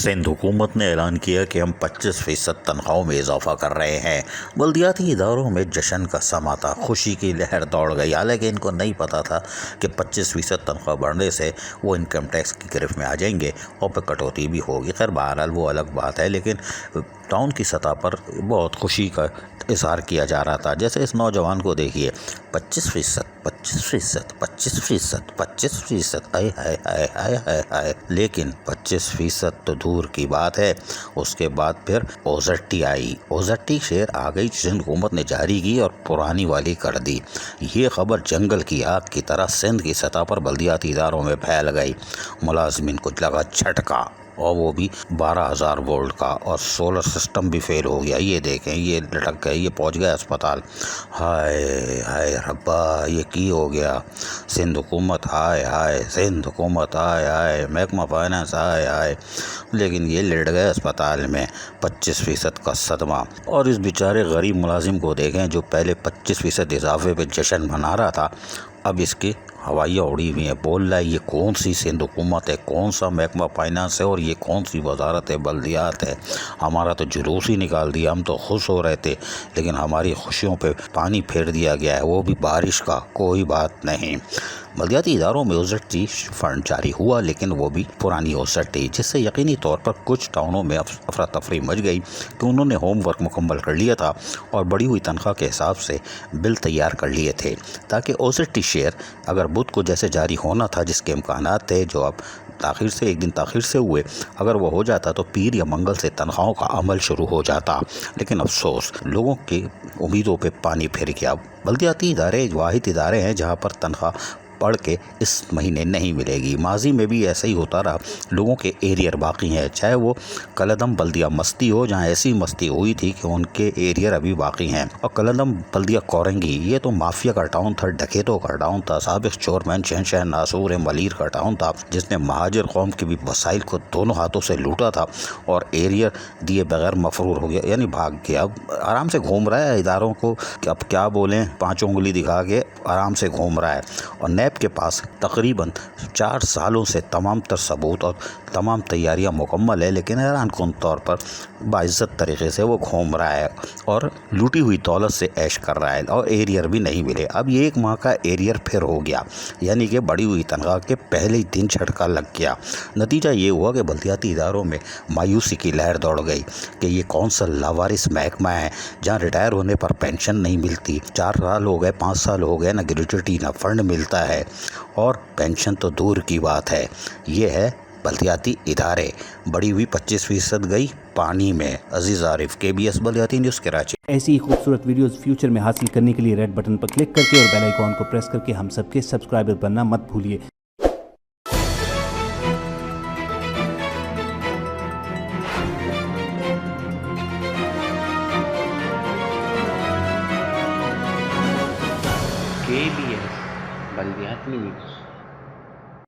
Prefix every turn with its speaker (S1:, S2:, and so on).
S1: सिंध हुकूमत ने ऐलान किया कि हम 25% तनख्वाहों में इजाफा कर रहे हैं। बल्दियाती इदारों में जश्न का समा था, खुशी की लहर दौड़ गई। हालांकि इनको नहीं पता था कि 25% तनख्वाह बढ़ने से वो इनकम टैक्स की गिरफ्त में आ जाएंगे और फिर कटौती भी होगी। खैर बहरहाल वो अलग बात है, लेकिन टाउन की सतह पर बहुत खुशी का इजहार किया जा रहा था। जैसे इस नौजवान को देखिए, 25%, 25%, 25%, 25%, आए हाय हाय हाय हाय हाय। लेकिन 25% तो दूर की बात है, उसके बाद फिर ओजट्टी आई। ओजट्टी शेर आ गई, सिंध हुकूमत ने जारी की और पुरानी वाली कर दी। ये खबर जंगल की आग की तरह सिंध की सतह पर बल्दियाती इदारों में फैल गई। मुलाजमीन को लगा झटका, और वो भी 12,000 वोल्ट का, और सोलर सिस्टम भी फेल हो गया। ये देखें, ये लटक गए, ये पहुंच गए अस्पताल। हाय हाय रब्बा, ये की हो गया। सिंध हुकूमत हाय हाय, सिंध हुकूमत हाय हाय, महकमा फाइनेंस हाय हाय। लेकिन ये लेट गए अस्पताल में। 25% का सदमा। और इस बेचारे गरीब मुलाजिम को देखें जो पहले 25% इजाफे पे जश्न मना रहा था, अब इसकी हवाइयाँ उड़ी हुई हैं। बोल रहा है ये कौन सी सिंध हुकूमत है, कौन सा महकमा फाइनेंस है, और ये कौन सी वजारत है बल्दियात है। हमारा तो जुलूस ही निकाल दिया, हम तो खुश हो रहे थे, लेकिन हमारी खुशियों पे पानी फेर दिया गया है, वो भी बारिश का। कोई बात नहीं। बल्दियाती इदारों में ओजट्टी फंड जारी हुआ, लेकिन वो भी पुरानी ओजट्टी, जिससे यकीनी तौर पर कुछ टाउनों में अफरा तफरी मच गई कि उन्होंने होमवर्क मुकम्मल कर लिया था और बढ़ी हुई तनख्वाह के हिसाब से बिल तैयार कर लिए थे, ताकि ओजट्टी शेयर अगर बुध को जैसे जारी होना था, जिसके इम्कानात थे, जो अब ताखिर से एक दिन ताखिर से हुए, अगर वो हो जाता तो पीर या मंगल से तनख्वाहों का अमल शुरू हो जाता। लेकिन अफसोस, लोगों की उम्मीदों पे पानी फिर गया। बल्दियाती इदारे वाहिद इदारे हैं जहाँ पर तनख्वाह पढ़ के इस महीने नहीं मिलेगी। माजी में भी ऐसा ही होता रहा। लोगों के एरियर बाकी हैं, चाहे वो कलदम बल्दिया मस्ती हो, जहाँ ऐसी मस्ती हुई थी कि उनके एरियर अभी बाकी हैं। और कलदम बल्दिया कोरंगी, ये तो माफिया का टाउन था, डकैतों का टाउन था, साबिक चोरमैन शहनशाह नासूर मलीर का टाउन था, जिसने महाजर कौम के भी वसाइल को दोनों हाथों से लूटा था और एरियर दिए बगैर मफरूर हो गया, यानी भाग गया। अब आराम से घूम रहा है इदारों को, अब क्या बोलें, 5 उंगली दिखा के आराम से घूम रहा है। और नैब के पास तकरीबन 4 सालों से तमाम तर सबूत और तमाम तैयारियां मुकम्मल है, लेकिन हैरान कुन तौर पर बाइज्जत तरीके से वो घूम रहा है और लूटी हुई दौलत से ऐश कर रहा है, और एरियर भी नहीं मिले। अब ये 1 माह का एरियर फिर हो गया, यानी कि बढ़ी हुई तनख्वाह के पहले ही दिन झटका लग गया। नतीजा ये हुआ कि बल्दियाती इदारों में मायूसी की लहर दौड़ गई कि ये कौन सा लावारिस महकमा है जहाँ रिटायर होने पर पेंशन नहीं मिलती। 4 साल हो गए, 5 साल हो गए, ना ग्रेच्युटी ना फंड मिलता है, और पेंशन तो दूर की बात है। ये है बल्दियाती इदारे। बढ़ी हुई 25% गई पानी में। अजीज आरिफ, KBS बल्दियाती न्यूज़, कराची।
S2: ऐसी ही खूबसूरत वीडियोस फ्यूचर में हासिल करने के लिए रेड बटन पर क्लिक करके और बेल आइकॉन को प्रेस करके हम सबके सब्सक्राइबर बनना मत भूलिए।
S3: KBS बल्दियाती न्यूज़।